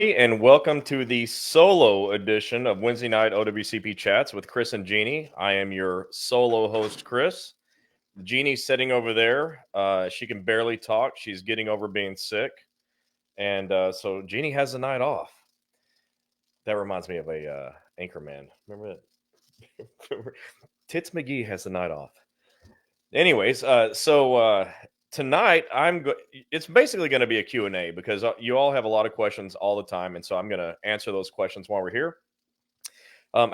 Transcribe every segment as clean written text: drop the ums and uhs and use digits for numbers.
And welcome to the solo edition of Wednesday night OWCP Chats with Chris and Gini. I am your solo host, Chris. Jeannie's sitting over there. She can barely talk. She's getting over being sick. And so Jeannie has the night off. That reminds me of a Anchorman. Remember that? Tits McGee has the night off. Anyways, tonight it's basically going to be a Q&A because you all have a lot of questions all the time, and so I'm going to answer those questions while we're here.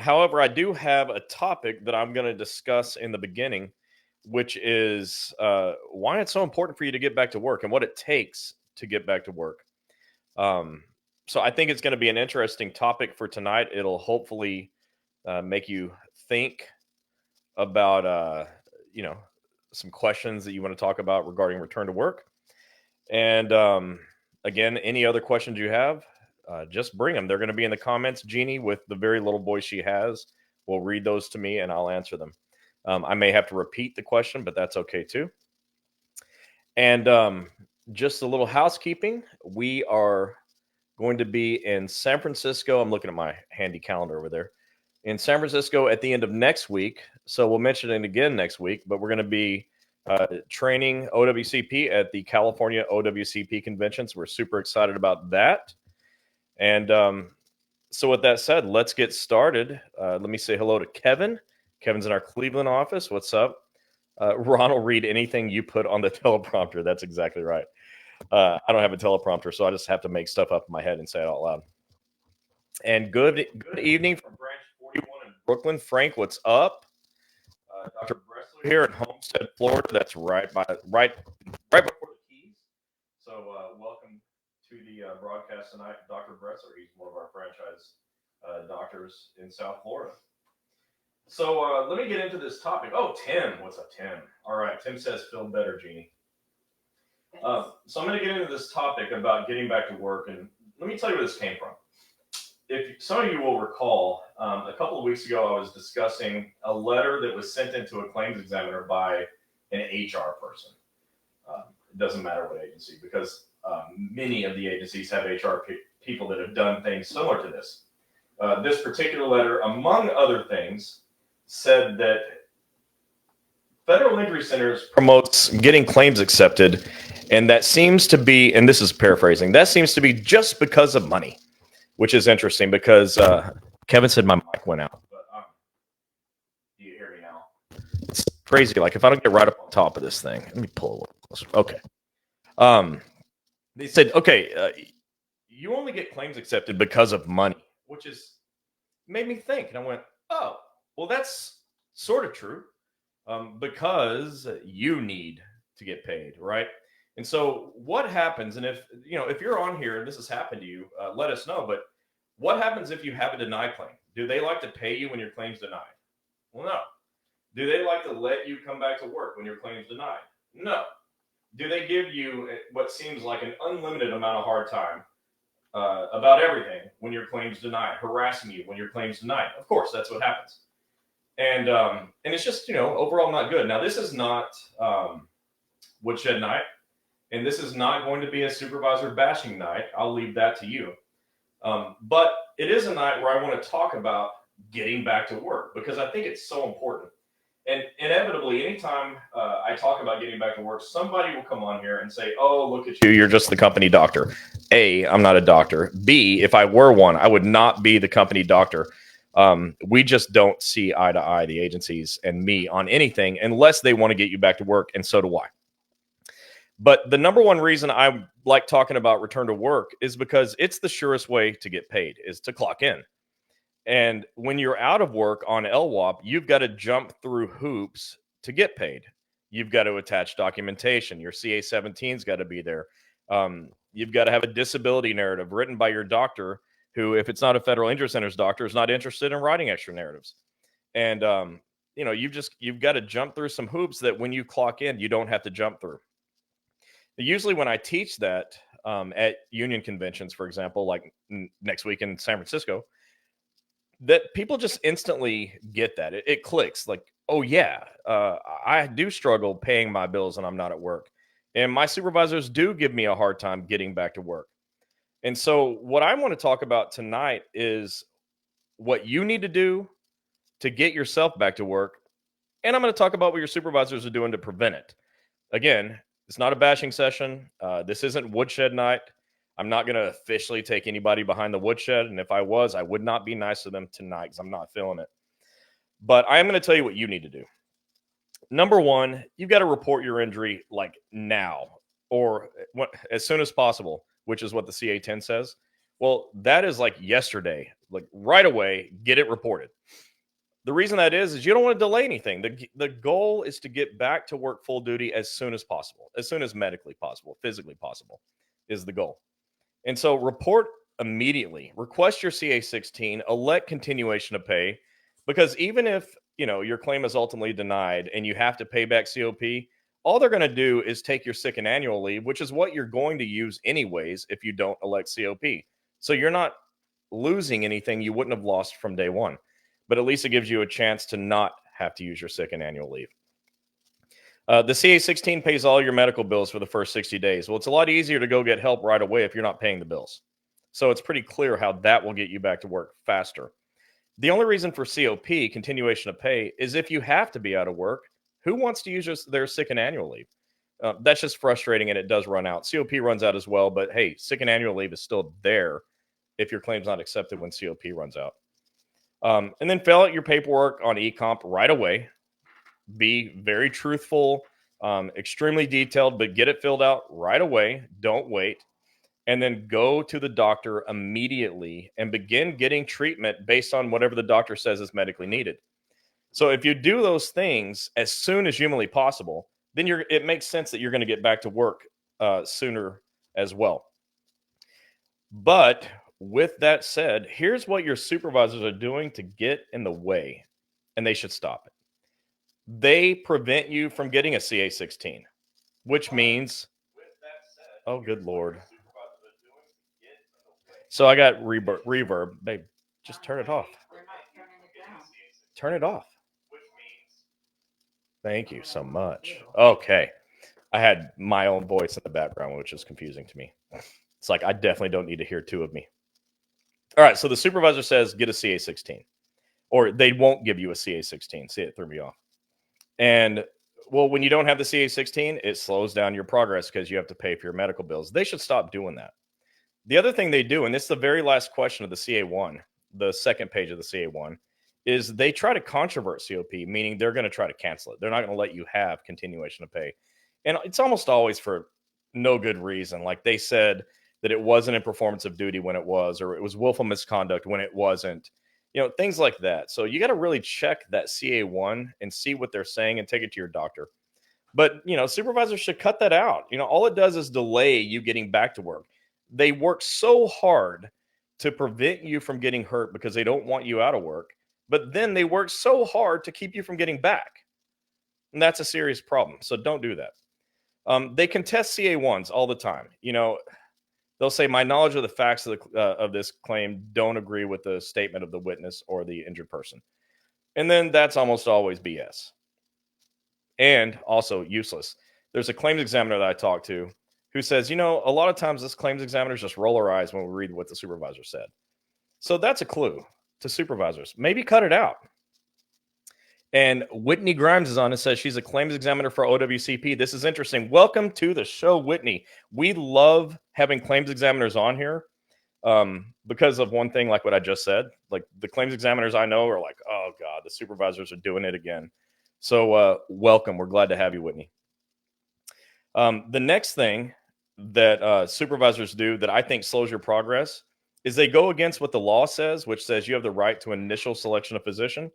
However, I do have a topic that I'm going to discuss in the beginning, which is why it's so important for you to get back to work and what it takes to get back to work. So I think it's going to be an interesting topic for tonight. It'll hopefully make you think about some questions that you want to talk about regarding return to work. And again, any other questions you have, just bring them. They're going to be in the comments. Jeannie, with the very little voice she has, will read those to me and I'll answer them. I may have to repeat the question, but that's okay too. And just a little housekeeping. We are going to be in San Francisco. I'm looking at my handy calendar over there. In San Francisco at the end of next week. So we'll mention it again next week, but we're going to be training OWCP at the California OWCP conventions. We're super excited about that. And so with that said, let's get started. Let me say hello to Kevin. Kevin's in our Cleveland office. What's up? Ron will read anything you put on the teleprompter. That's exactly right. I don't have a teleprompter, so I just have to make stuff up in my head and say it out loud. And good evening from Branch 41 in Brooklyn. Frank, what's up? Dr. Bressler here in Homestead, Florida. That's right before the Keys. So welcome to the broadcast tonight, Dr. Bressler. He's one of our franchise doctors in South Florida. So let me get into this topic. Oh, Tim. What's up, Tim? All right. Tim says, feel better, Jeannie. So I'm going to get into this topic about getting back to work. And let me tell you where this came from. If some of you will recall, a couple of weeks ago, I was discussing a letter that was sent into a claims examiner by an HR person. It doesn't matter what agency, because many of the agencies have HR people that have done things similar to this. This particular letter, among other things, said that Federal Injury Centers promotes getting claims accepted, and that seems to be, and this is paraphrasing, that seems to be just because of money. Which is interesting because Kevin said my mic went out. But do you hear me now? It's crazy. Like if I don't get right up on top of this thing, let me pull a little closer. Okay. They said, okay, you only get claims accepted because of money, which is made me think. And I went, oh, well, that's sort of true because you need to get paid, right? And so what happens, and if you're on here and this has happened to you, let us know. But what happens if you have a denied claim? Do they like to pay you when your claim's denied? Well, no. Do they like to let you come back to work when your claim's denied? No. Do they give you what seems like an unlimited amount of hard time about everything when your claim's denied, harassing you when your claim's denied? Of course, that's what happens. And it's just, overall not good. Now, this is not Woodshed Night. And this is not going to be a supervisor bashing night. I'll leave that to you. But it is a night where I want to talk about getting back to work because I think it's so important. And inevitably, anytime I talk about getting back to work, somebody will come on here and say, oh, look at you. You're just the company doctor. A, I'm not a doctor. B, if I were one, I would not be the company doctor. We just don't see eye to eye, the agencies and me, on anything unless they want to get you back to work. And so do I. But the number one reason I like talking about return to work is because it's the surest way to get paid, is to clock in. And when you're out of work on LWOP, you've got to jump through hoops to get paid. You've got to attach documentation. Your CA-17's got to be there. You've got to have a disability narrative written by your doctor who, if it's not a Federal Injury Center's doctor, is not interested in writing extra narratives. And, you've got to jump through some hoops that when you clock in, you don't have to jump through. Usually when I teach that at union conventions, for example, like next week in San Francisco, that people just instantly get that. It clicks like, oh, yeah, I do struggle paying my bills and I'm not at work. And my supervisors do give me a hard time getting back to work. And so, what I want to talk about tonight is what you need to do to get yourself back to work. And I'm going to talk about what your supervisors are doing to prevent it. Again, it's not a bashing session. This isn't woodshed night. I'm not going to officially take anybody behind the woodshed. And if I was, I would not be nice to them tonight because I'm not feeling it. But I am going to tell you what you need to do. Number one, you've got to report your injury like now or as soon as possible, which is what the CA10 says. Well, that is like yesterday, like right away, get it reported. The reason that is you don't want to delay anything. The goal is to get back to work full duty as soon as possible, as soon as medically possible, physically possible is the goal. And so report immediately. Request your CA16, elect continuation of pay, because even if your claim is ultimately denied and you have to pay back COP, all they're going to do is take your sick and annual leave, which is what you're going to use anyways if you don't elect COP. So you're not losing anything you wouldn't have lost from day one, but at least it gives you a chance to not have to use your sick and annual leave. The CA16 pays all your medical bills for the first 60 days. Well, it's a lot easier to go get help right away if you're not paying the bills. So it's pretty clear how that will get you back to work faster. The only reason for COP, continuation of pay, is if you have to be out of work. Who wants to use their sick and annual leave? That's just frustrating, and it does run out. COP runs out as well, but hey, sick and annual leave is still there if your claim's not accepted when COP runs out. And then fill out your paperwork on eComp right away. Be very truthful, extremely detailed, but get it filled out right away. Don't wait. And then go to the doctor immediately and begin getting treatment based on whatever the doctor says is medically needed. So if you do those things as soon as humanly possible, then it makes sense that you're going to get back to work sooner as well. But with that said, here's what your supervisors are doing to get in the way, and they should stop it. They prevent you from getting a CA16, which means, oh, good Lord. So I got reverb. Babe, just turn it off. Turn it off. Thank you so much. Okay. I had my own voice in the background, which is confusing to me. It's like I definitely don't need to hear two of me. All right. So the supervisor says get a CA16, or they won't give you a CA16. See, it threw me off. And well, when you don't have the CA16, it slows down your progress because you have to pay for your medical bills. They should stop doing that. The other thing they do, and this is the very last question of the CA1, the second page of the CA1, is they try to controvert COP, meaning they're going to try to cancel it. They're not going to let you have continuation of pay. And it's almost always for no good reason. Like they said that it wasn't in performance of duty when it was, or it was willful misconduct when it wasn't, things like that. So you got to really check that CA1 and see what they're saying and take it to your doctor. But, supervisors should cut that out. All it does is delay you getting back to work. They work so hard to prevent you from getting hurt because they don't want you out of work. But then they work so hard to keep you from getting back. And that's a serious problem. So don't do that. They contest CA1s all the time. They'll say, my knowledge of the facts of this claim don't agree with the statement of the witness or the injured person. And then that's almost always BS. And also useless. There's a claims examiner that I talked to who says, a lot of times this claims examiners just roll our eyes when we read what the supervisor said. So that's a clue to supervisors. Maybe cut it out. And Whitney Grimes is on and says she's a claims examiner for OWCP. This is interesting. Welcome to the show, Whitney. We love having claims examiners on here because of one thing, like what I just said. Like the claims examiners I know are like, oh, God, the supervisors are doing it again. So welcome. We're glad to have you, Whitney. The next thing that supervisors do that I think slows your progress is they go against what the law says, which says you have the right to initial selection of physician.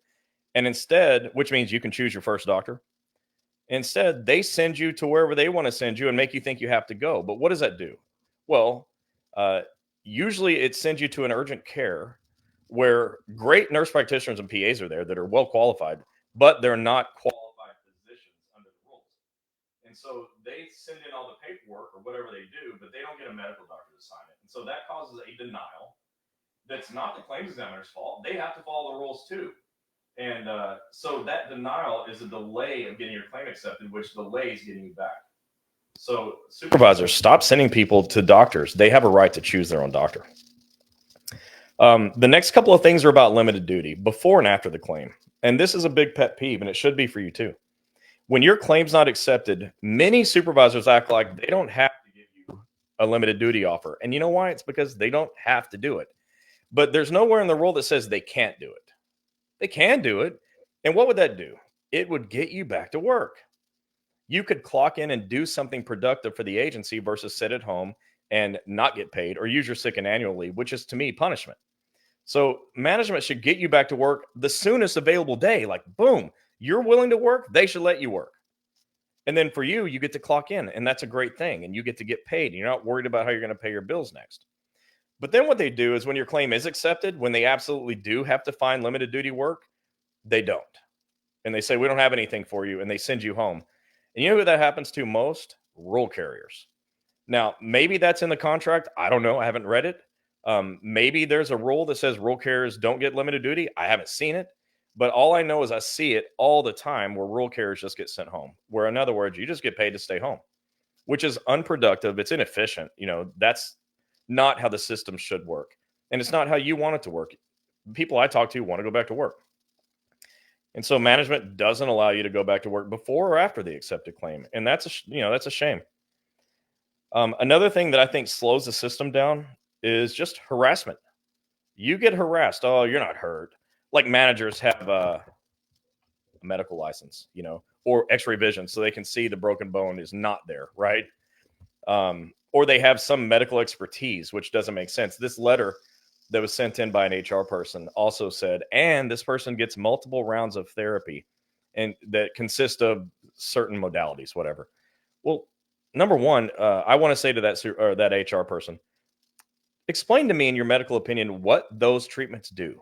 And instead, which means you can choose your first doctor. Instead, they send you to wherever they want to send you and make you think you have to go. But what does that do? Well, usually it sends you to an urgent care where great nurse practitioners and PAs are there that are well qualified, but they're not qualified physicians under the rules. And so they send in all the paperwork or whatever they do, but they don't get a medical doctor to sign it. And so that causes a denial that's not the claims examiner's fault. They have to follow the rules too. And so that denial is a delay of getting your claim accepted, which delays getting you back. So supervisors, stop sending people to doctors. They have a right to choose their own doctor. The next couple of things are about limited duty before and after the claim. And this is a big pet peeve, and it should be for you too. When your claim's not accepted, many supervisors act like they don't have to give you a limited duty offer. And you know why? It's because they don't have to do it. But there's nowhere in the rule that says they can't do it. They can do it. And what would that do? It would get you back to work. You could clock in and do something productive for the agency versus sit at home and not get paid or use your sick and annual leave, which is to me punishment. So management should get you back to work the soonest available day. Like, boom, you're willing to work, they should let you work. And then for you, you get to clock in, and that's a great thing. And you get to get paid. And you're not worried about how you're going to pay your bills next. But then what they do is when your claim is accepted, when they absolutely do have to find limited duty work, they don't. And they say, we don't have anything for you. And they send you home. And you know who that happens to most? Rural carriers. Now, maybe that's in the contract. I don't know. I haven't read it. Maybe there's a rule that says rural carriers don't get limited duty. I haven't seen it. But all I know is I see it all the time where rural carriers just get sent home. Where, in other words, you just get paid to stay home, which is unproductive. It's inefficient. That's not how the system should work. And it's not how you want it to work. People I talk to want to go back to work. And so management doesn't allow you to go back to work before or after the accepted claim. And that's a shame. Another thing that I think slows the system down is just harassment. You get harassed. Oh, you're not hurt. Like managers have a medical license, or x-ray vision so they can see the broken bone is not there, right? Or they have some medical expertise, which doesn't make sense. This letter that was sent in by an HR person also said, and this person gets multiple rounds of therapy and that consist of certain modalities, whatever. Well, number one, I want to say to that HR person, explain to me in your medical opinion what those treatments do.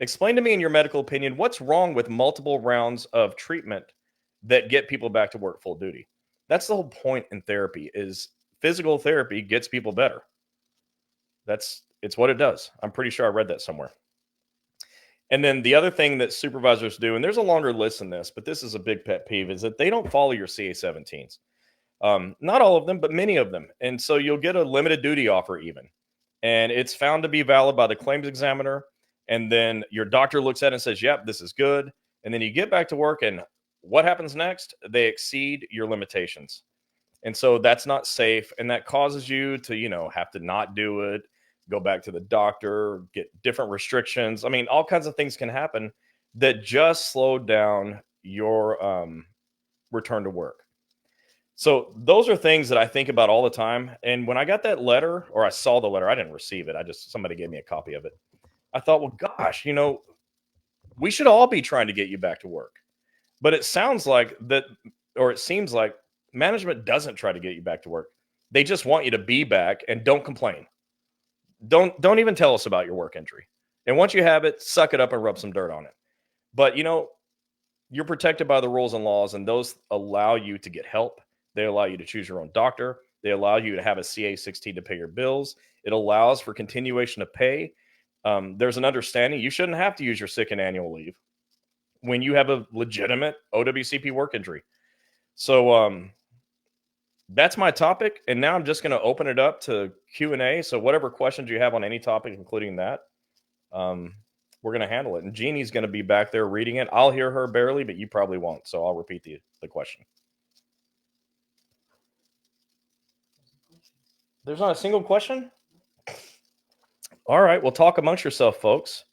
Explain to me in your medical opinion what's wrong with multiple rounds of treatment that get people back to work full duty. That's the whole point in therapy is physical therapy gets people better. It's what it does. I'm pretty sure I read that somewhere. And then the other thing that supervisors do, and there's a longer list than this, but this is a big pet peeve, is that they don't follow your CA-17s. Not all of them, but many of them. And so you'll get a limited duty offer even. And it's found to be valid by the claims examiner. And then your doctor looks at it and says, yep, this is good. And then you get back to work, and what happens next? They exceed your limitations. And so that's not safe. And that causes you to, have to not do it, go back to the doctor, get different restrictions. I mean, all kinds of things can happen that just slow down your return to work. So those are things that I think about all the time. And when I got that letter, or I saw the letter, I didn't receive it. Somebody gave me a copy of it. I thought, well, gosh, we should all be trying to get you back to work. But it sounds like that, or it seems like management doesn't try to get you back to work. They just want you to be back and don't complain. Don't even tell us about your work injury. And once you have it, suck it up and rub some dirt on it. But, you're protected by the rules and laws, and those allow you to get help. They allow you to choose your own doctor. They allow you to have a CA-16 to pay your bills. It allows for continuation of pay. There's an understanding you shouldn't have to use your sick and annual leave when you have a legitimate OWCP work injury. So that's my topic. And now I'm just going to open it up to Q&A. So whatever questions you have on any topic, including that, we're going to handle it. And Jeannie's going to be back there reading it. I'll hear her barely, but you probably won't. So I'll repeat the question. There's not a single question? All right. Well, talk amongst yourself, folks.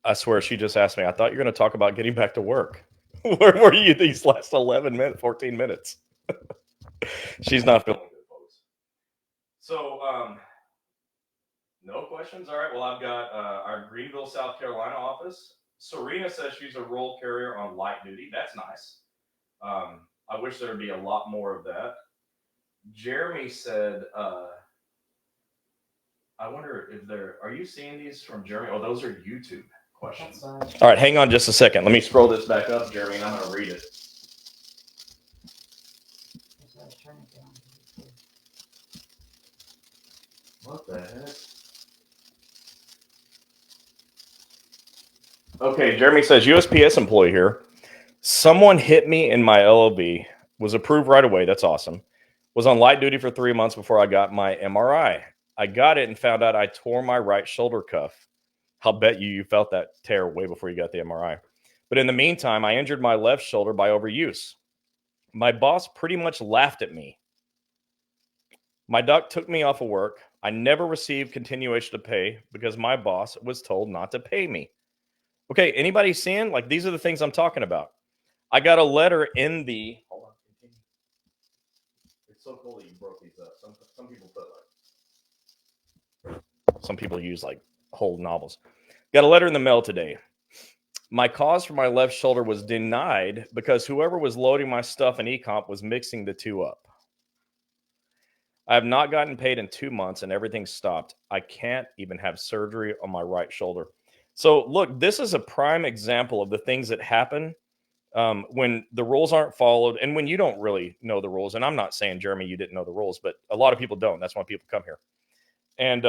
I swear she just asked me. I thought you were going to talk about getting back to work. Where were you these last 14 minutes? She's not feeling good, folks. So, no questions? All right. Well, I've got our Greenville, South Carolina office. Serena says she's a rural carrier on light duty. That's nice. I wish there would be a lot more of that. Jeremy said, I wonder if are you seeing these from Jeremy? Oh, those are YouTube questions. All right, hang on just a second. Let me scroll this back up, Jeremy, and I'm going to read it. What the heck? Okay, Jeremy says, USPS employee here. Someone hit me in my LLB, was approved right away. That's awesome. Was on light duty for 3 months before I got my MRI. I got it and found out I tore my right shoulder cuff. I'll bet you felt that tear way before you got the MRI. But in the meantime, I injured my left shoulder by overuse. My boss pretty much laughed at me. My doc took me off of work. I never received continuation of pay because my boss was told not to pay me. Okay, anybody seeing? Like, these are the things I'm talking about. I got a letter in the. Hold on. It's so cool that you broke these up. Some people put like. Some people use like whole novels. Got a letter in the mail today. My cause for my left shoulder was denied because whoever was loading my stuff in eComp was mixing the two up. I have not gotten paid in 2 months and everything stopped. I can't even have surgery on my right shoulder. So, look, this is a prime example of the things that happen when the rules aren't followed and when you don't really know the rules. And I'm not saying, Jeremy, you didn't know the rules, but a lot of people don't. That's why people come here. And,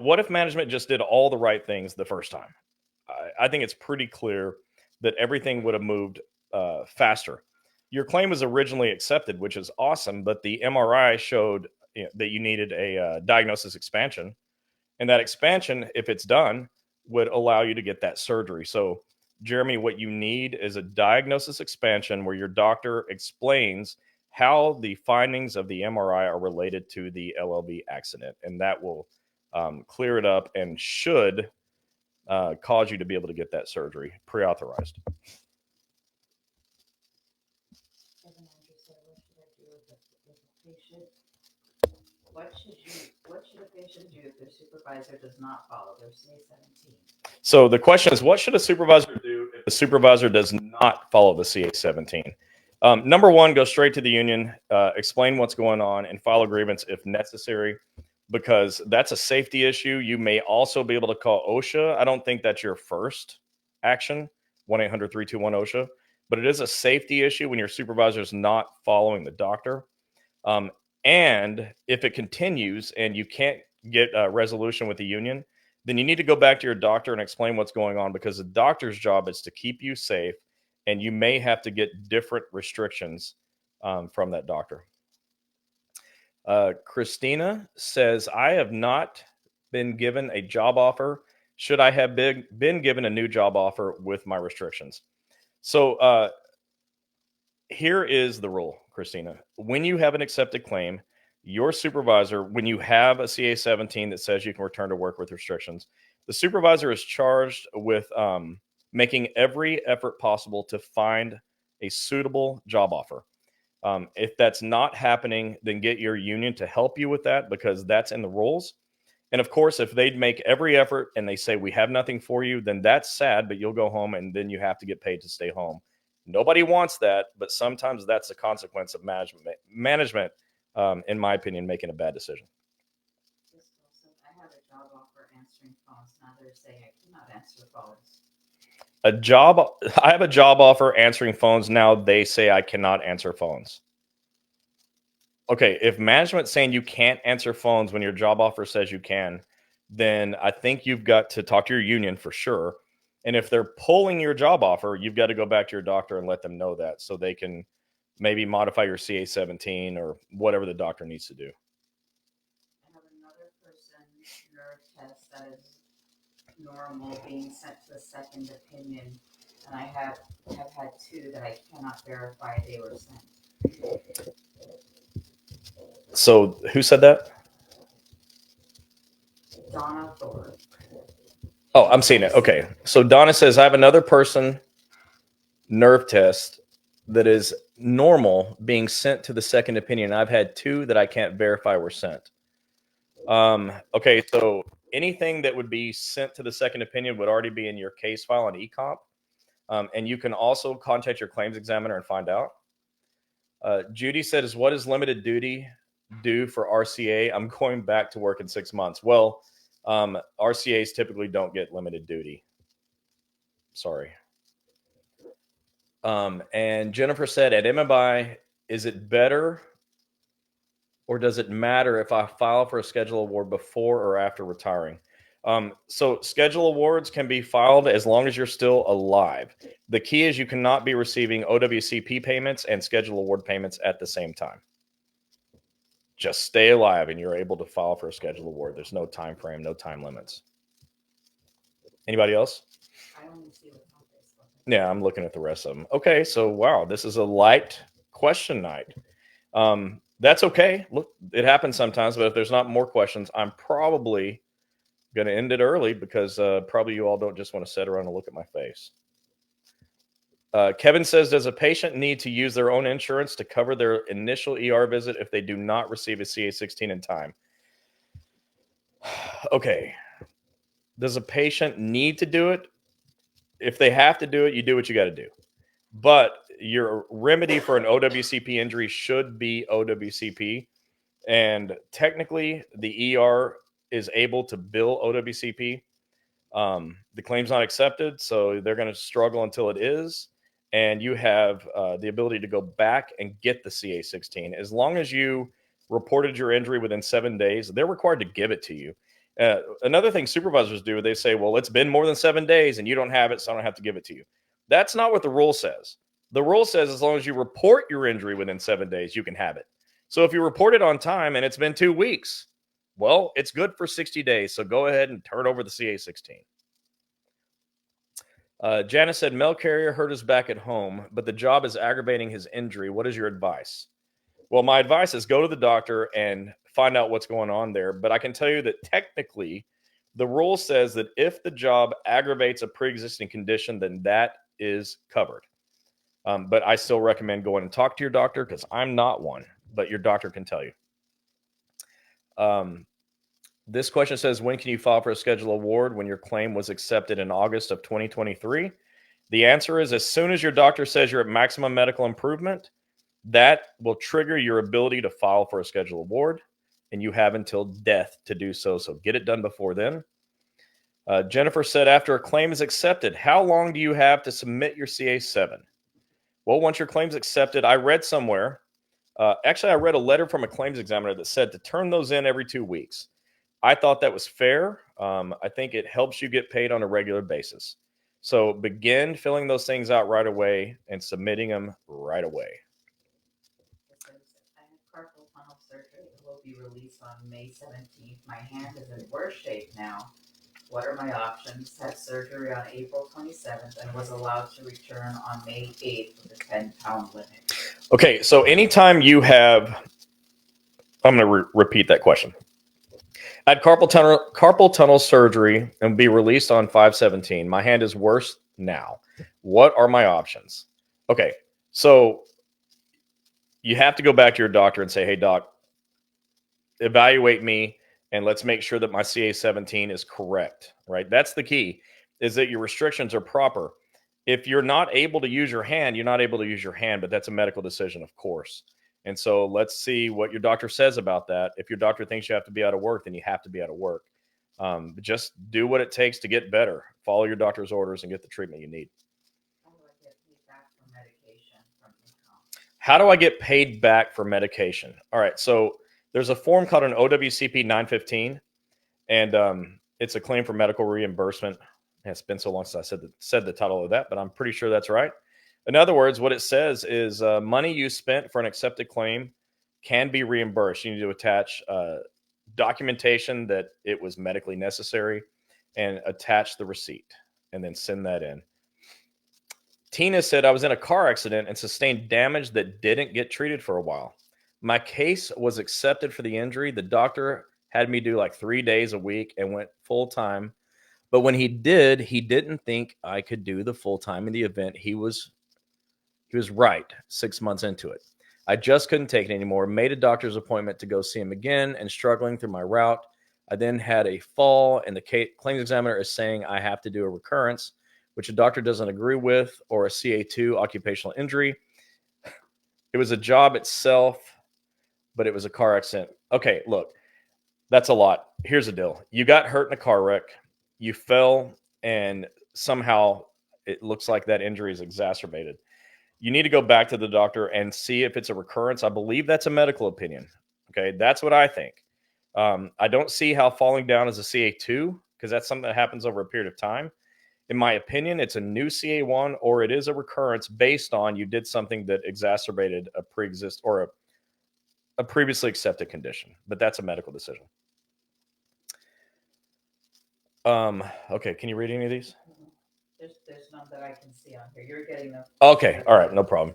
what if management just did all the right things the first time? I think it's pretty clear that everything would have moved faster. Your claim was originally accepted, which is awesome, but the MRI showed that you needed a diagnosis expansion. And that expansion, if it's done, would allow you to get that surgery. So, Jeremy, what you need is a diagnosis expansion where your doctor explains how the findings of the MRI are related to the LLB accident. And that will clear it up and should cause you to be able to get that surgery pre-authorized. What should a patient do if their supervisor does not follow their CA-17? So the question is, what should a supervisor do if the supervisor does not follow the CA-17? Number one, go straight to the union, explain what's going on, and file a grievance if necessary, because that's a safety issue. You may also be able to call OSHA. I don't think that's your first action, 1-800-321-OSHA, but it is a safety issue when your supervisor is not following the doctor. And if it continues and you can't get a resolution with the union, then you need to go back to your doctor and explain what's going on, because the doctor's job is to keep you safe, and you may have to get different restrictions from that doctor. Christina says, I have not been given a job offer. Should I have been given a new job offer with my restrictions? So here is the rule, Christina. When you have an accepted claim, your supervisor, when you have a CA-17 that says you can return to work with restrictions, the supervisor is charged with making every effort possible to find a suitable job offer. If that's not happening, then get your union to help you with that, because that's in the rules. And of course, if they'd make every effort and they say we have nothing for you, then that's sad, but you'll go home and then you have to get paid to stay home. Nobody wants that, but sometimes that's a consequence of management, in my opinion, making a bad decision. I have a job offer answering phones. Now they're saying I cannot answer phones. I have a job offer answering phones. Now they say I cannot answer phones. Okay, if management's saying you can't answer phones when your job offer says you can, then I think you've got to talk to your union for sure. And if they're pulling your job offer, you've got to go back to your doctor and let them know that, so they can maybe modify your CA-17 or whatever the doctor needs to do. I have another person nerve test that is normal being sent to a second opinion, and I have had two that I cannot verify they were sent. So who said that? Donna Thor. Oh, I'm seeing it. Okay. So Donna says, I have another person nerve test that is normal being sent to the second opinion. I've had two that I can't verify were sent. Okay. So anything that would be sent to the second opinion would already be in your case file on eComp. And you can also contact your claims examiner and find out. Judy says, what does limited duty do for RCA? I'm going back to work in 6 months. Well, RCAs typically don't get limited duty. Sorry. And Jennifer said, at MMI, is it better or does it matter if I file for a schedule award before or after retiring? So schedule awards can be filed as long as you're still alive. The key is you cannot be receiving OWCP payments and schedule award payments at the same time. Just stay alive and you're able to file for a schedule award. There's no time frame, no time limits. Anybody else? I only see what's on Facebook. Yeah, I'm looking at the rest of them. Okay, so wow, this is a light question night. That's okay. Look, it happens sometimes, but if there's not more questions, I'm probably going to end it early because probably you all don't just want to sit around and look at my face. Kevin says, does a patient need to use their own insurance to cover their initial ER visit if they do not receive a CA16 in time? Okay. Does a patient need to do it? If they have to do it, you do what you got to do. But your remedy for an OWCP injury should be OWCP. And technically, the ER is able to bill OWCP. The claim's not accepted, so they're going to struggle until it is. And you have the ability to go back and get the CA16. As long as you reported your injury within 7 days, they're required to give it to you. Another thing supervisors do, they say, well, it's been more than 7 days and you don't have it, so I don't have to give it to you. That's not what the rule says. The rule says as long as you report your injury within 7 days, you can have it. So if you report it on time and it's been 2 weeks, well, it's good for 60 days. So go ahead and turn over the CA16. Janice said, mail carrier hurt his back at home, but the job is aggravating his injury. What is your advice? Well, my advice is go to the doctor and find out what's going on there. But I can tell you that technically, the rule says that if the job aggravates a pre-existing condition, then that is covered. But I still recommend going and talk to your doctor because I'm not one, but your doctor can tell you. This question says, when can you file for a schedule award when your claim was accepted in August of 2023? The answer is as soon as your doctor says you're at maximum medical improvement, that will trigger your ability to file for a schedule award, and you have until death to do so. So get it done before then. Jennifer said, after a claim is accepted, how long do you have to submit your CA7? Well, once your claim's accepted, I read somewhere, actually, I read a letter from a claims examiner that said to turn those in every 2 weeks. I thought that was fair. I think it helps you get paid on a regular basis. So begin filling those things out right away and submitting them right away. I had carpal tunnel surgery. It will be released on May 17th. My hand is in worse shape now. What are my options? Had surgery on April 27th and was allowed to return on May 8th with a 10-pound limit. Okay, so anytime you have, I'm going to repeat that question. I had carpal tunnel surgery and be released on 5/17. My hand is worse now. What are my options? Okay, so you have to go back to your doctor and say, hey, doc, evaluate me and let's make sure that my CA17 is correct, right? That's the key, is that your restrictions are proper. If you're not able to use your hand, you're not able to use your hand, but that's a medical decision, of course. And so let's see what your doctor says about that. If your doctor thinks you have to be out of work, then you have to be out of work. But just do what it takes to get better. Follow your doctor's orders and get the treatment you need. How do I get paid back for medication from income? How do I get paid back for medication? All right, so there's a form called an OWCP 915, and it's a claim for medical reimbursement. It's been so long since I said the title of that, but I'm pretty sure that's right. In other words, what it says is money you spent for an accepted claim can be reimbursed. You need to attach documentation that it was medically necessary and attach the receipt and then send that in. Tina said, I was in a car accident and sustained damage that didn't get treated for a while. My case was accepted for the injury. The doctor had me do like 3 days a week and went full time. But when he did, he didn't think I could do the full time in the event. He was right 6 months into it. I just couldn't take it anymore. Made a doctor's appointment to go see him again and struggling through my route. I then had a fall, and the claims examiner is saying I have to do a recurrence, which a doctor doesn't agree with, or a CA2 occupational injury. It was a job itself, but it was a car accident. Okay, look, that's a lot. Here's the deal. You got hurt in a car wreck. You fell, and somehow it looks like that injury is exacerbated. You need to go back to the doctor and see if it's a recurrence. I believe that's a medical opinion. Okay, that's what I think. I don't see how falling down is a CA2 because that's something that happens over a period of time. In my opinion, it's a new CA1 or it is a recurrence based on you did something that exacerbated a pre-exist or a previously accepted condition, but that's a medical decision. Okay, can you read any of these? There's none that I can see on here. You're getting them. Okay, all right, no problem.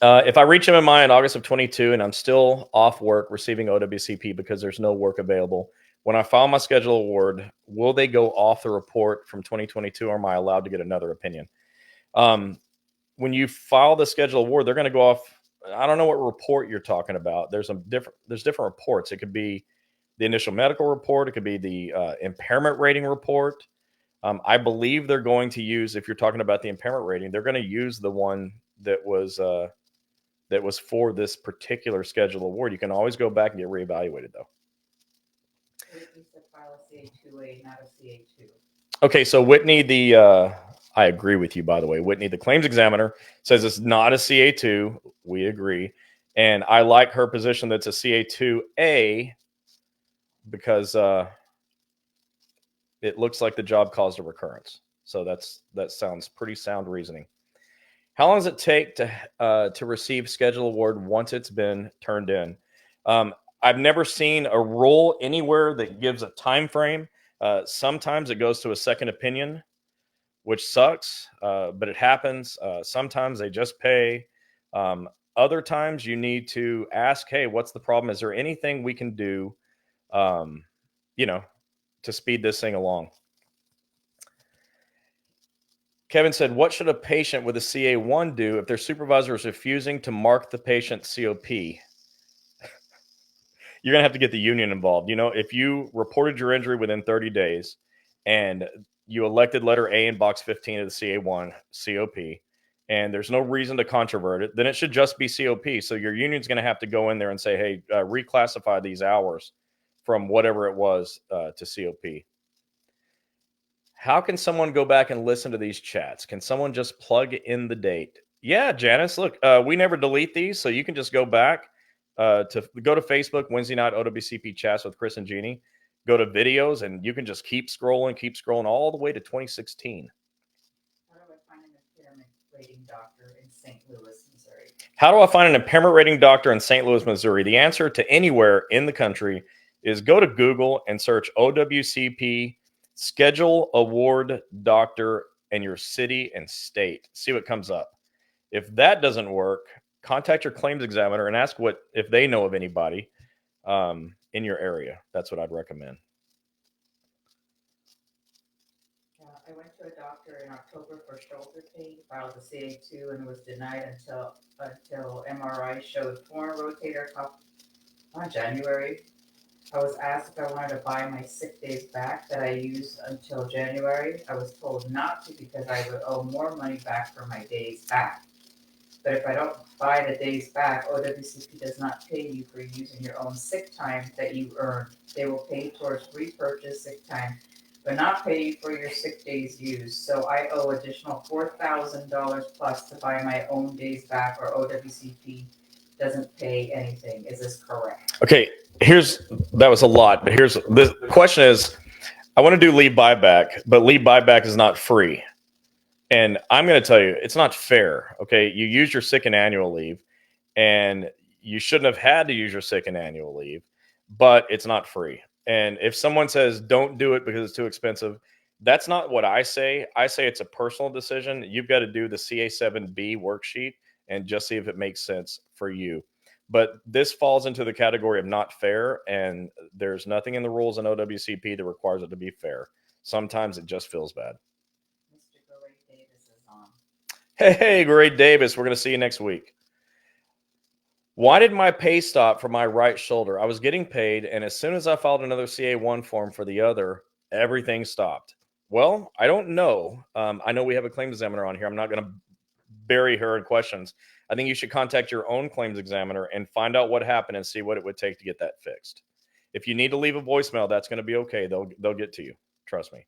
If I reach MMI in August of 22 and I'm still off work receiving OWCP because there's no work available, when I file my schedule award, will they go off the report from 2022 or am I allowed to get another opinion? When you file the schedule award, they're going to go off. I don't know what report you're talking about. There's different reports. It could be the initial medical report. It could be the impairment rating report. I believe they're going to use, if you're talking about the impairment rating, they're going to use the one that was for this particular schedule award. You can always go back and get reevaluated, though. You said file a CA2A, not a CA2. Okay, so Whitney, I agree with you, by the way. Whitney, the claims examiner, says it's not a CA2. We agree. And I like her position that's a CA2A because it looks like the job caused a recurrence. So that sounds pretty sound reasoning. How long does it take to receive schedule award once it's been turned in? I've never seen a rule anywhere that gives a time frame. Sometimes it goes to a second opinion, which sucks, but it happens. Sometimes they just pay. Other times you need to ask, hey, what's the problem? Is there anything we can do, to speed this thing along? Kevin said, what should a patient with a CA1 do if their supervisor is refusing to mark the patient COP? You're going to have to get the union involved. If you reported your injury within 30 days and you elected letter A in box 15 of the CA1 COP, and there's no reason to controvert it, then it should just be COP. So your union's going to have to go in there and say, hey, reclassify these hours from whatever it was to COP. How can someone go back and listen to these chats? Can someone just plug in the date? Yeah, Janice, look, we never delete these, so you can just go back go to Facebook, Wednesday night OWCP chats with Chris and Gini. Go to videos, and you can just keep scrolling all the way to 2016. How do I find an impairment rating doctor in St. Louis, Missouri? How do I find an impairment rating doctor in St. Louis, Missouri? The answer to anywhere in the country is go to Google and search OWCP schedule award doctor and your city and state. See what comes up. If that doesn't work, contact your claims examiner and ask if they know of anybody in your area. That's what I'd recommend. I went to a doctor in October for shoulder pain, filed a CA2, and was denied until MRI showed foreign rotator cuff on January. I was asked if I wanted to buy my sick days back that I used until January. I was told not to because I would owe more money back for my days back. But if I don't buy the days back, OWCP does not pay you for using your own sick time that you earned. They will pay towards repurchased sick time, but not pay you for your sick days used. So I owe additional $4,000 plus to buy my own days back, or OWCP doesn't pay anything. Is this correct? Okay, that was a lot, but here's the question is, I want to do leave buyback, but leave buyback is not free. And I'm going to tell you, it's not fair. Okay, you use your sick and annual leave, and you shouldn't have had to use your sick and annual leave, but it's not free. And if someone says don't do it because it's too expensive, that's not what I say. I say it's a personal decision. You've got to do the CA7B worksheet and just see if it makes sense for you. But this falls into the category of not fair, and there's nothing in the rules in OWCP that requires it to be fair. Sometimes it just feels bad. Mr. Great Davis is on. Hey, Great Davis, we're going to see you next week. Why did my pay stop for my right shoulder? I was getting paid, and as soon as I filed another CA1 form for the other, everything stopped. Well, I don't know. I know we have a claims examiner on here. I'm not going to bury her in questions. I think you should contact your own claims examiner and find out what happened and see what it would take to get that fixed. If you need to leave a voicemail, that's going to be okay. They'll get to you. Trust me.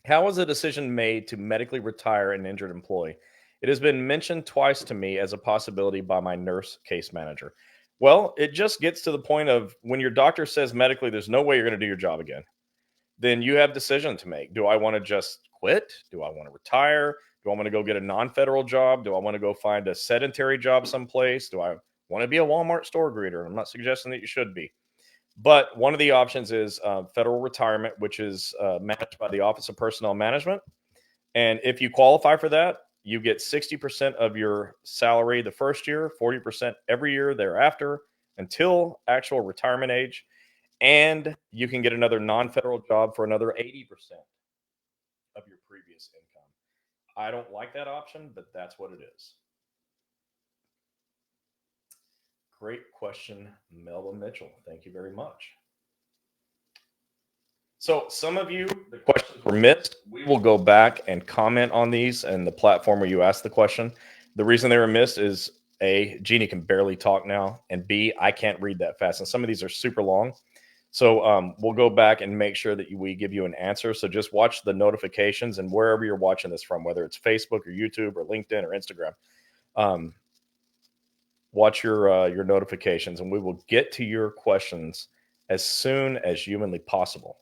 How was the decision made to medically retire an injured employee? It has been mentioned twice to me as a possibility by my nurse case manager. Well, it just gets to the point of when your doctor says medically there's no way you're going to do your job again, then you have a decision to make. Do I want to just quit? Do I want to retire? Do I want to go get a non-federal job? Do I want to go find a sedentary job someplace? Do I want to be a Walmart store greeter? I'm not suggesting that you should be. But one of the options is federal retirement, which is managed by the Office of Personnel Management. And if you qualify for that, you get 60% of your salary the first year, 40% every year thereafter until actual retirement age. And you can get another non federal job for another 80% of your previous income. I don't like that option, but that's what it is. Great question, Melba Mitchell. Thank you very much. So some of you, the questions were missed. We will go back and comment on these and the platform where you asked the question. The reason they were missed is A, Gini can barely talk now, and B, I can't read that fast. And some of these are super long. So we'll go back and make sure that we give you an answer. So just watch the notifications and wherever you're watching this from, whether it's Facebook or YouTube or LinkedIn or Instagram, watch your notifications, and we will get to your questions as soon as humanly possible.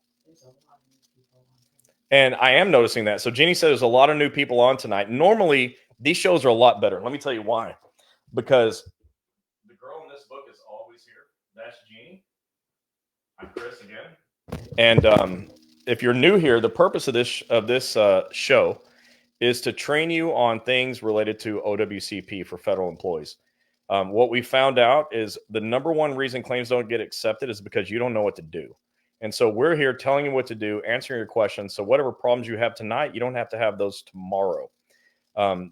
And I am noticing that. So Jeannie said there's a lot of new people on tonight. Normally, these shows are a lot better. Let me tell you why. Because the girl in this book is always here. That's Jeannie. I'm Chris again. And if you're new here, the purpose of this show is to train you on things related to OWCP for federal employees. What we found out is the number one reason claims don't get accepted is because you don't know what to do. And so we're here telling you what to do, answering your questions. So whatever problems you have tonight, you don't have to have those tomorrow.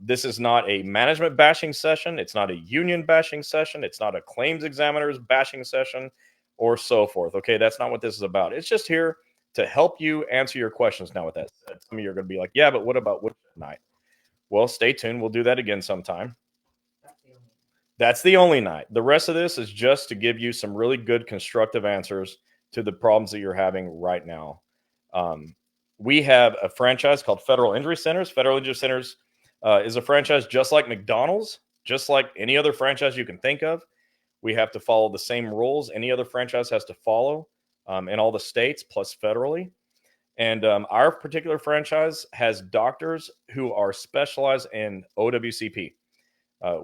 This is not a management bashing session. It's not a union bashing session. It's not a claims examiner's bashing session or so forth. Okay, that's not what this is about. It's just here to help you answer your questions. Now, with that said, some of you are going to be like, yeah, but what about tonight? Well, stay tuned. We'll do that again sometime. That's the only night. The rest of this is just to give you some really good constructive answers to the problems that you're having right now. We have a franchise called Federal Injury Centers. Federal Injury Centers is a franchise just like McDonald's, just like any other franchise you can think of. We have to follow the same rules any other franchise has to follow in all the states, plus federally. And our particular franchise has doctors who are specialized in OWCP.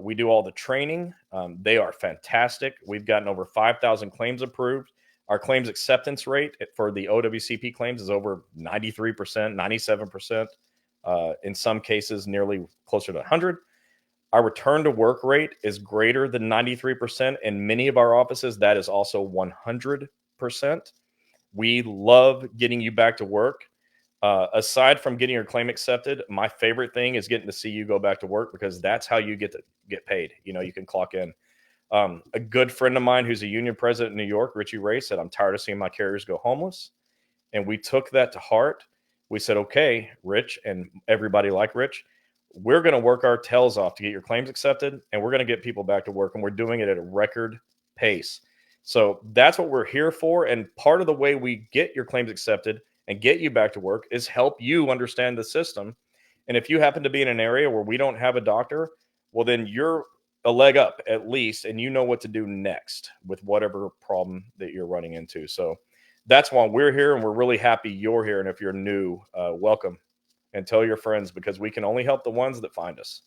We do all the training. They are fantastic. We've gotten over 5,000 claims approved. Our claims acceptance rate for the OWCP claims is over 93%, 97%. In some cases, nearly closer to 100. Our return to work rate is greater than 93%. In many of our offices, that is also 100%. We love getting you back to work. Aside from getting your claim accepted, my favorite thing is getting to see you go back to work, because that's how you get paid. You know, you can clock in. A good friend of mine who's a union president in New York, Richie Ray, said, I'm tired of seeing my carriers go homeless. And we took that to heart. We said, okay, Rich, and everybody like Rich, we're going to work our tails off to get your claims accepted, and we're going to get people back to work, and we're doing it at a record pace. So that's what we're here for. And part of the way we get your claims accepted and get you back to work is help you understand the system. And if you happen to be in an area where we don't have a doctor, well, then you're a leg up at least, and you know what to do next with whatever problem that you're running into. So that's why we're here, and we're really happy you're here. And if you're new, welcome, and tell your friends, because we can only help the ones that find us.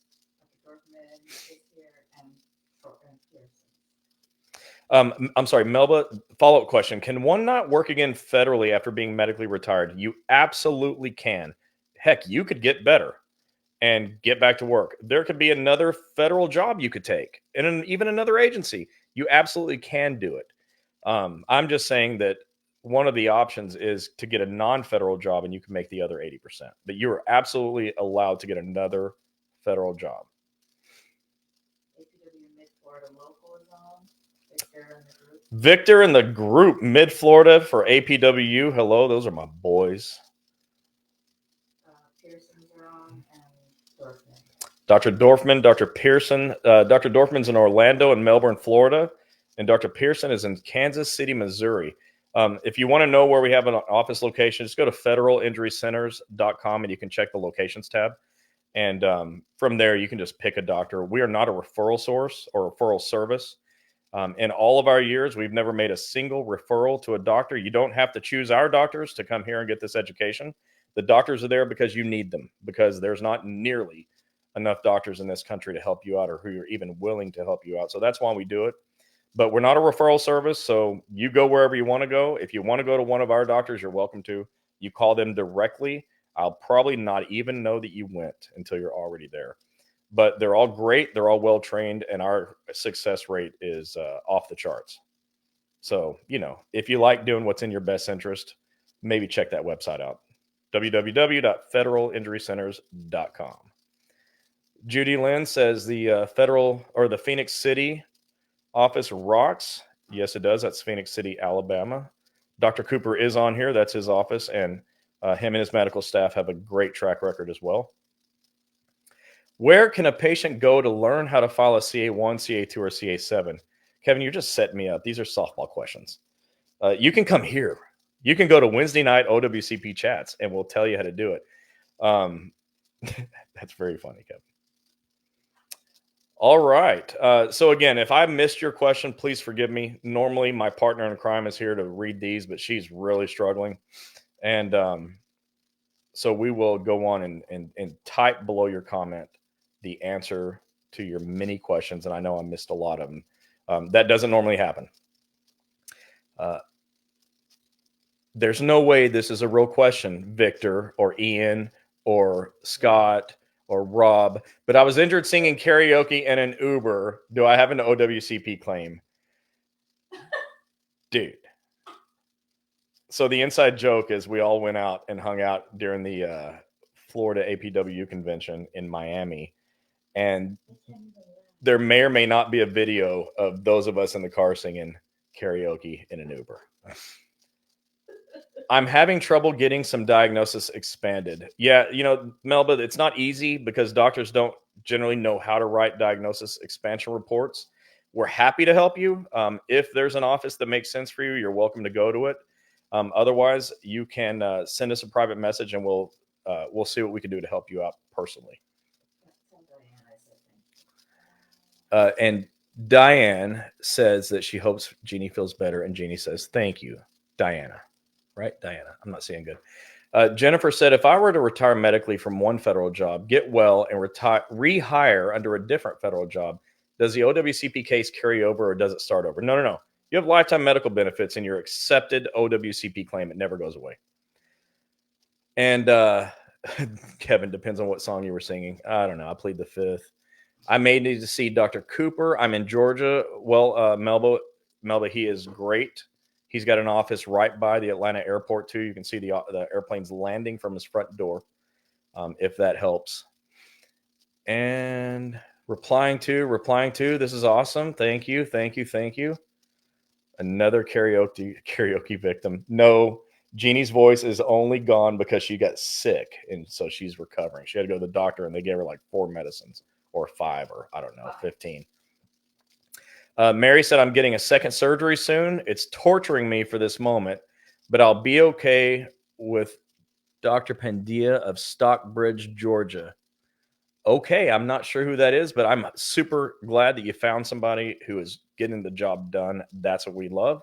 I'm sorry, Melba, follow-up question. Can one not work again federally after being medically retired? You absolutely can. Heck, you could get better and get back to work. There could be another federal job you could take, and even another agency. You absolutely can do it. I'm just saying that one of the options is to get a non-federal job, and you can make the other 80%. But you are absolutely allowed to get another federal job. Victor in the group, Mid-Florida for APWU. Hello, those are my boys. Dr. Dorfman, Dr. Pearson. Dr. Dorfman's in Orlando and Melbourne, Florida. And Dr. Pearson is in Kansas City, Missouri. If you want to know where we have an office location, just go to federalinjurycenters.com and you can check the locations tab. And from there, you can just pick a doctor. We are not a referral source or referral service. In all of our years, we've never made a single referral to a doctor. You don't have to choose our doctors to come here and get this education. The doctors are there because you need them, because there's not nearly enough doctors in this country to help you out, or who are even willing to help you out. So that's why we do it. But we're not a referral service. So you go wherever you want to go. If you want to go to one of our doctors, you're welcome to. You call them directly. I'll probably not even know that you went until you're already there. But they're all great. They're all well trained, and our success rate is off the charts. So, if you like doing what's in your best interest, maybe check that website out, www.federalinjurycenters.com. Judy Lynn says the the Phoenix City office rocks. Yes, it does. That's Phoenix City, Alabama. Dr. Cooper is on here. That's his office, and him and his medical staff have a great track record as well. Where can a patient go to learn how to file a CA1, CA2, or CA7? Kevin, you're just setting me up. These are softball questions. You can come here. You can go to Wednesday night OWCP chats, and we'll tell you how to do it. That's very funny, Kevin. All right. So again, if I missed your question, please forgive me. Normally, my partner in crime is here to read these, but she's really struggling. And so we will go on and type below your comment the answer to your many questions. And I know I missed a lot of them. That doesn't normally happen. There's no way this is a real question, Victor or Ian or Scott or Rob, but I was injured singing karaoke in an Uber. Do I have an OWCP claim? Dude. So the inside joke is we all went out and hung out during the Florida APW convention in Miami. And there may or may not be a video of those of us in the car singing karaoke in an Uber. I'm having trouble getting some diagnosis expanded. Yeah, Melba, it's not easy because doctors don't generally know how to write diagnosis expansion reports. We're happy to help you. If there's an office that makes sense for you, you're welcome to go to it. Otherwise, you can send us a private message, and we'll see what we can do to help you out personally. And Diane says that she hopes Jeannie feels better, and Jeannie says, "Thank you, Diana." Right, Diana? I'm not saying good. Jennifer said, if I were to retire medically from one federal job, get well, and rehire under a different federal job, does the OWCP case carry over, or does it start over? No. You have lifetime medical benefits in your accepted OWCP claim. It never goes away. And Kevin, depends on what song you were singing. I don't know. I plead the fifth. I may need to see Dr. Cooper. I'm in Georgia. Well, Melba, he is great. He's got an office right by the Atlanta airport, too. You can see the airplanes landing from his front door, if that helps. And replying to. This is awesome. Thank you. Another karaoke victim. No, Jeannie's voice is only gone because she got sick, and so she's recovering. She had to go to the doctor, and they gave her like 4 medicines, or 5, or I don't know, 15. Mary said, I'm getting a second surgery soon. It's torturing me for this moment, but I'll be okay with Dr. Pandia of Stockbridge, Georgia. Okay, I'm not sure who that is, but I'm super glad that you found somebody who is getting the job done. That's what we love.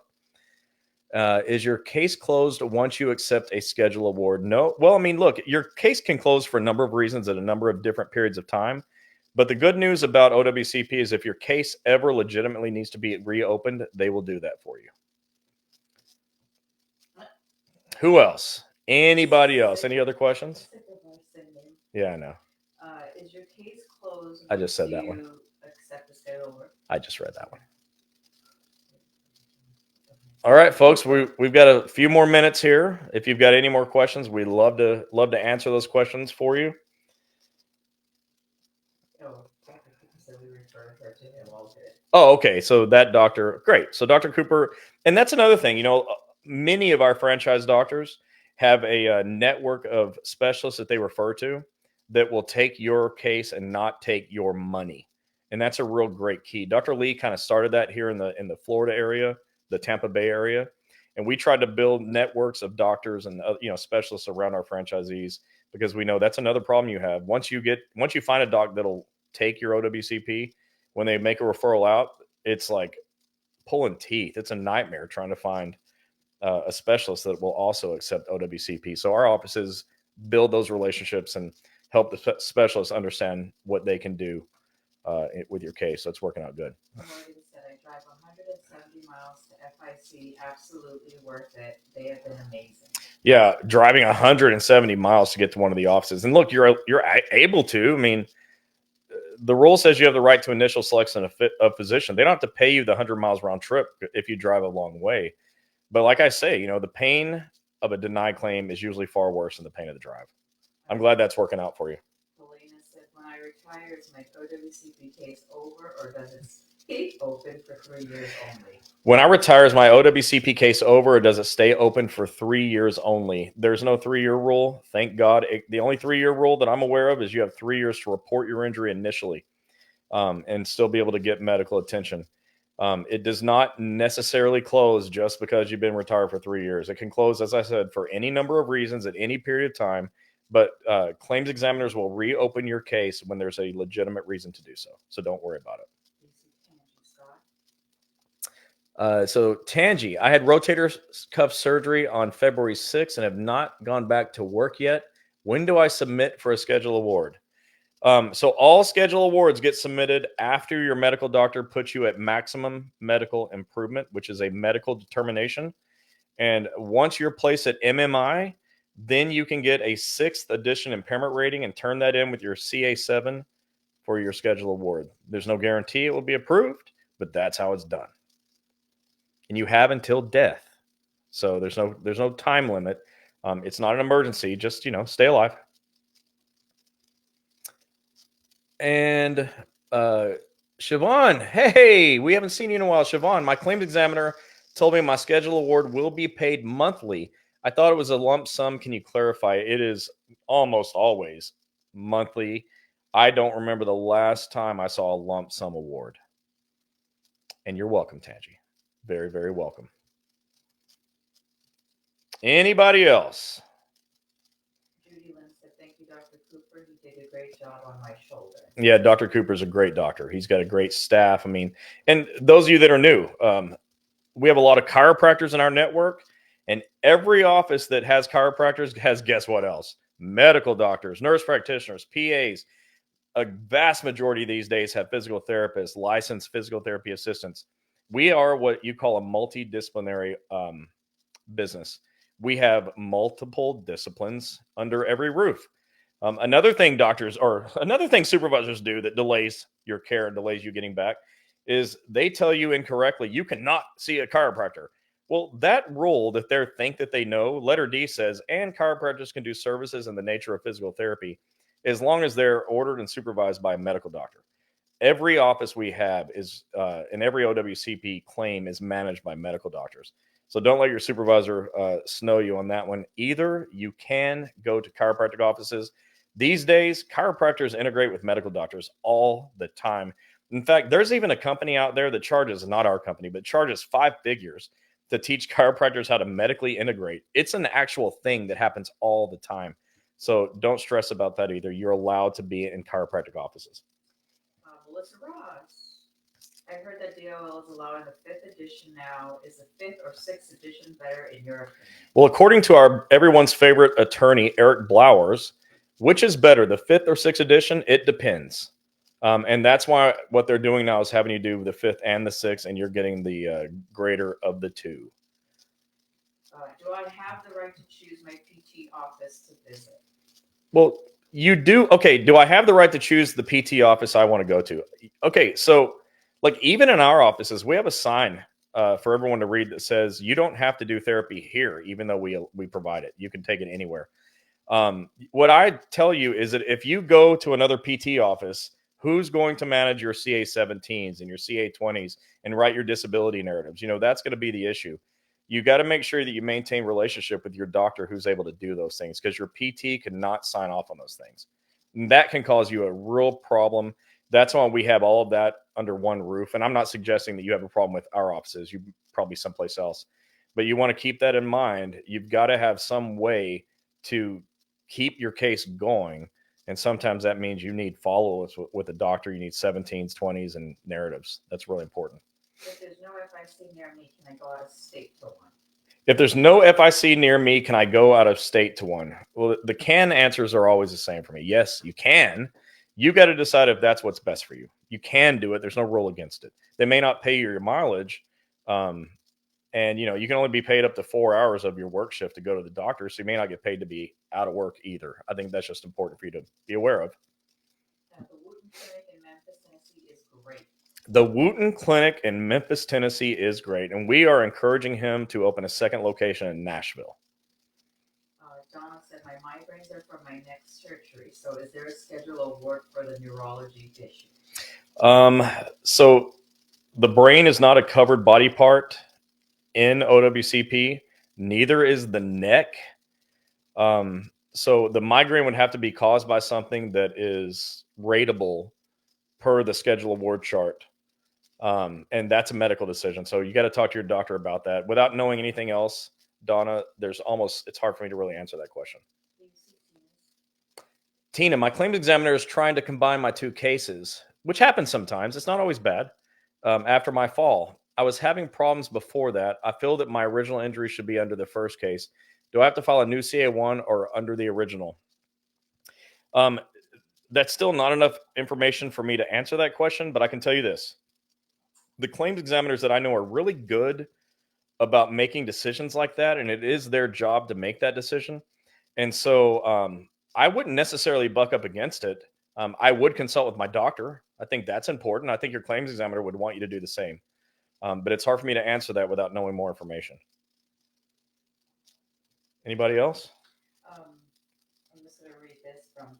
Is your case closed once you accept a schedule award? No. Well, I mean, look, your case can close for a number of reasons at a number of different periods of time. But the good news about OWCP is if your case ever legitimately needs to be reopened, they will do that for you. Who else? Anybody else? Any other questions? Yeah, I know. Is your case closed? I just said that one. Accept the schedule award? I just read that one. All right, folks, we've got a few more minutes here. If you've got any more questions, we'd love to answer those questions for you. Oh, okay. So that doctor, great. So Dr. Cooper, and that's another thing. Many of our franchise doctors have a network of specialists that they refer to that will take your case and not take your money, and that's a real great key. Dr. Lee kind of started that here in the Florida area, the Tampa Bay area, and we tried to build networks of doctors and specialists around our franchisees, because we know that's another problem you have. Once you find a doc that'll take your OWCP, when they make a referral out, it's like pulling teeth. It's a nightmare trying to find a specialist that will also accept OWCP. So our offices build those relationships and help the specialists understand what they can do with your case. So it's working out good. Morgan said, I drive 170 miles to FIC. Absolutely worth it. They have been amazing. Yeah, driving 170 miles to get to one of the offices. And look, you're able to. I mean, the rule says you have the right to initial selection of physician. They don't have to pay you the 100 miles round trip if you drive a long way. But like I say, the pain of a denied claim is usually far worse than the pain of the drive. I'm glad that's working out for you. Helena said, when I retire, is my OWCP case over, or does it stay open for 3 years only? When I retire, is my OWCP case over, or does it stay open for 3 years only? There's no 3-year rule. Thank God. The only 3-year rule that I'm aware of is you have 3 years to report your injury initially and still be able to get medical attention. It does not necessarily close just because you've been retired for 3 years. It can close, as I said, for any number of reasons at any period of time, but claims examiners will reopen your case when there's a legitimate reason to do so. So don't worry about it. So Tangi, I had rotator cuff surgery on February 6th and have not gone back to work yet. When do I submit for a schedule award? So all schedule awards get submitted after your medical doctor puts you at maximum medical improvement, which is a medical determination. And once you're placed at MMI, then you can get a 6th edition impairment rating and turn that in with your CA7 for your schedule award. There's no guarantee it will be approved, but that's how it's done. And you have until death. So there's no time limit. It's not an emergency. Just, stay alive. And Siobhan, hey, we haven't seen you in a while. Siobhan, my claims examiner told me my schedule award will be paid monthly. I thought it was a lump sum. Can you clarify? It is almost always monthly. I don't remember the last time I saw a lump sum award. And you're welcome, Tangi. Very, very welcome. Anybody else? Judy Lynn said, thank you, Dr. Cooper. You did a great job on my shoulder. Yeah, Dr. Cooper's a great doctor. He's got a great staff. I mean, and those of you that are new, we have a lot of chiropractors in our network, and every office that has chiropractors has, guess what else? Medical doctors, nurse practitioners, PAs. A vast majority these days have physical therapists, licensed physical therapy assistants. We are what you call a multidisciplinary business. We have multiple disciplines under every roof. Another thing supervisors do that delays your care and delays you getting back is they tell you incorrectly, you cannot see a chiropractor. Well, that rule that they think that they know, letter D says, and chiropractors can do services in the nature of physical therapy as long as they're ordered and supervised by a medical doctor. Every office we have is, and every OWCP claim is managed by medical doctors. So don't let your supervisor snow you on that one either. You can go to chiropractic offices. These days, chiropractors integrate with medical doctors all the time. In fact, there's even a company out there that charges, not our company, but charges 5 figures to teach chiropractors how to medically integrate. It's an actual thing that happens all the time. So don't stress about that either. You're allowed to be in chiropractic offices. Melissa Ross, I heard that DOL is allowing the 5th edition now. Is the 5th or 6th edition better in your opinion? Well, according to everyone's favorite attorney, Eric Blowers, which is better, the 5th or 6th edition? It depends. And that's why what they're doing now is having you do the 5th and the 6th, and you're getting the greater of the two. Do I have the right to choose my PT office to visit? Well, you do. Okay, do I have the right to choose the PT office I want to go to? Okay, so like even in our offices, we have a sign for everyone to read that says you don't have to do therapy here, even though we provide it. You can take it anywhere. What I tell you is that if you go to another PT office, who's going to manage your CA17s and your CA20s and write your disability narratives? That's going to be the issue. You got to make sure that you maintain relationship with your doctor who's able to do those things, because your PT cannot sign off on those things. And that can cause you a real problem. That's why we have all of that under one roof. And I'm not suggesting that you have a problem with our offices. You probably someplace else. But you want to keep that in mind. You've got to have some way to keep your case going. And sometimes that means you need follow-ups with a doctor. You need 17s, 20s, and narratives. That's really important. If there's no FIC near me, can I go out of state to one? If there's no FIC near me, can I go out of state to one? Well, the can answers are always the same for me. Yes, you can. You got to decide if that's what's best for you. You can do it. There's no rule against it. They may not pay you your mileage. And you can only be paid up to 4 hours of your work shift to go to the doctor, so you may not get paid to be out of work either. I think that's just important for you to be aware of. The Wooten Clinic in Memphis, Tennessee is great. The Wooten Clinic in Memphis, Tennessee is great, and we are encouraging him to open a second location in Nashville. Donna said, my migraines are from my neck surgery, so is there a schedule of work for the neurology issue? So the brain is not a covered body part in OWCP. Neither is the neck. So the migraine would have to be caused by something that is rateable per the schedule award chart. And that's a medical decision. So you got to talk to your doctor about that. Without knowing anything else, Donna, it's hard for me to really answer that question. Tina, my claims examiner is trying to combine my two cases, which happens sometimes. It's not always bad. After my fall, I was having problems before that. I feel that my original injury should be under the first case. Do I have to file a new CA1 or under the original? That's still not enough information for me to answer that question, but I can tell you this. The claims examiners that I know are really good about making decisions like that, and it is their job to make that decision. And so I wouldn't necessarily buck up against it. I would consult with my doctor. I think that's important. I think your claims examiner would want you to do the same. But it's hard for me to answer that without knowing more information. Anybody else? I'm just going to read this from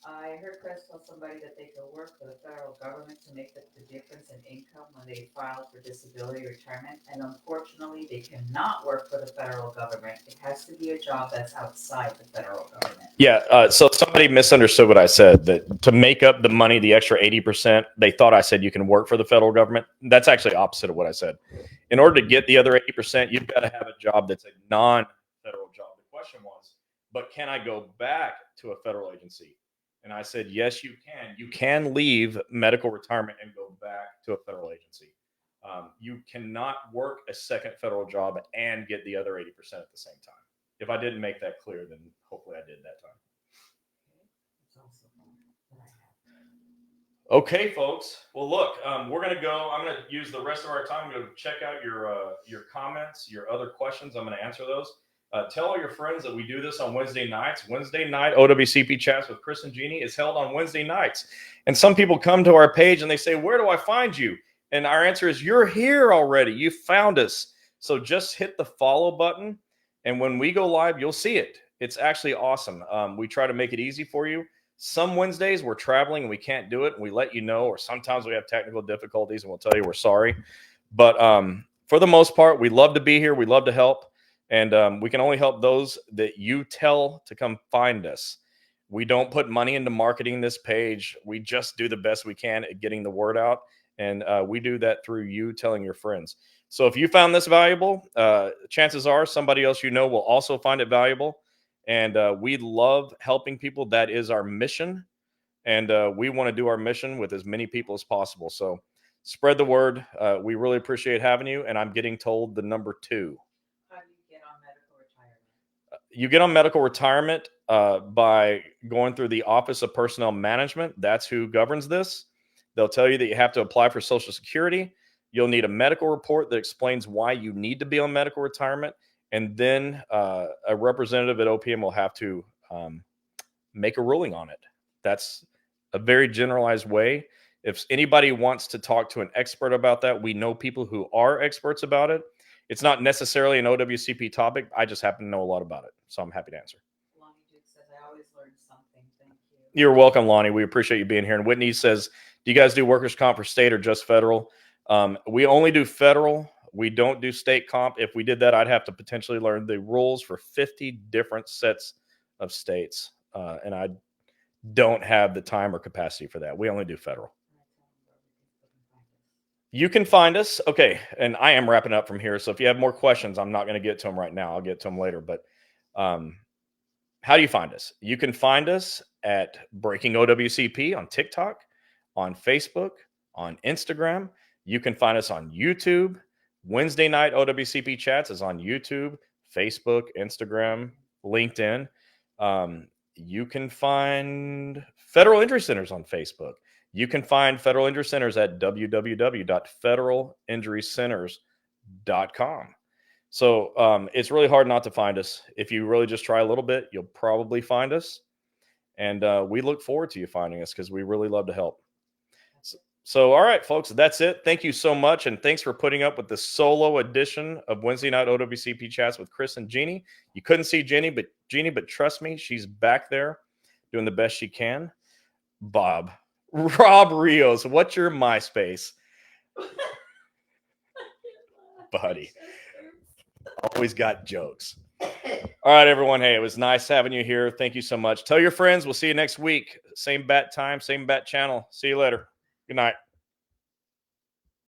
I heard Chris tell somebody that they could work for the federal government to make up the difference in income when they filed for disability retirement. And unfortunately, they cannot work for the federal government. It has to be a job that's outside the federal government. Yeah. So somebody misunderstood what I said, that to make up the money, the extra 80%, they thought I said you can work for the federal government. That's actually opposite of what I said. In order to get the other 80%, you've got to have a job that's a non-federal job. The question was, but can I go back to a federal agency? And I said, yes, you can. You can leave medical retirement and go back to a federal agency. You cannot work a second federal job and get the other 80% at the same time. If I didn't make that clear, then hopefully I did that time. Okay, folks. Well, look, we're going to go. I'm going to use the rest of our time to check out your comments, your other questions. I'm going to answer those. Tell all your friends that we do this on Wednesday nights. Wednesday night OWCP Chats with Chris and Gini is held on Wednesday nights. And some people come to our page and they say, where do I find you? And our answer is, you're here already. You found us. So just hit the follow button. And when we go live, you'll see it. It's actually awesome. We try to make it easy for you. Some Wednesdays we're traveling and we can't do it, and we let you know, or sometimes we have technical difficulties and we'll tell you we're sorry. But for the most part, we love to be here. We love to help. And we can only help those that you tell to come find us. We don't put money into marketing this page. We just do the best we can at getting the word out. And we do that through you telling your friends. So if you found this valuable, chances are somebody else you know will also find it valuable. And we love helping people. That is our mission. And we want to do our mission with as many people as possible. So spread the word. We really appreciate having you. And I'm getting told the number 2. How do you get on medical retirement? You get on medical retirement by going through the Office of Personnel Management. That's who governs this. They'll tell you that you have to apply for Social Security. You'll need a medical report that explains why you need to be on medical retirement. And then a representative at OPM will have to make a ruling on it. That's a very generalized way. If anybody wants to talk to an expert about that, we know people who are experts about it. It's not necessarily an OWCP topic. I just happen to know a lot about it. So I'm happy to answer. Lonnie Duke says, I always learn something. Thank you. You're welcome, Lonnie. We appreciate you being here. And Whitney says, do you guys do workers' comp for state or just federal? We only do federal. We don't do state comp. If we did that, I'd have to potentially learn the rules for 50 different sets of states. And I don't have the time or capacity for that. We only do federal. You can find us. Okay. And I am wrapping up from here. So if you have more questions, I'm not going to get to them right now. I'll get to them later. But how do you find us? You can find us at Breaking OWCP on TikTok, on Facebook, on Instagram. You can find us on YouTube. Wednesday night OWCP Chats is on YouTube, Facebook, Instagram, LinkedIn. You can find Federal Injury Centers on Facebook. You can find Federal Injury Centers at www.federalinjurycenters.com. So it's really hard not to find us. If you really just try a little bit, you'll probably find us. And we look forward to you finding us because we really love to help. So, all right, folks, that's it. Thank you so much. And thanks for putting up with the solo edition of Wednesday Night OWCP Chats with Chris and Gini. You couldn't see Gini, but trust me, she's back there doing the best she can. Rob Rios, what's your MySpace? Buddy, always got jokes. All right, everyone. Hey, it was nice having you here. Thank you so much. Tell your friends. We'll see you next week. Same bat time, same bat channel. See you later. Good night.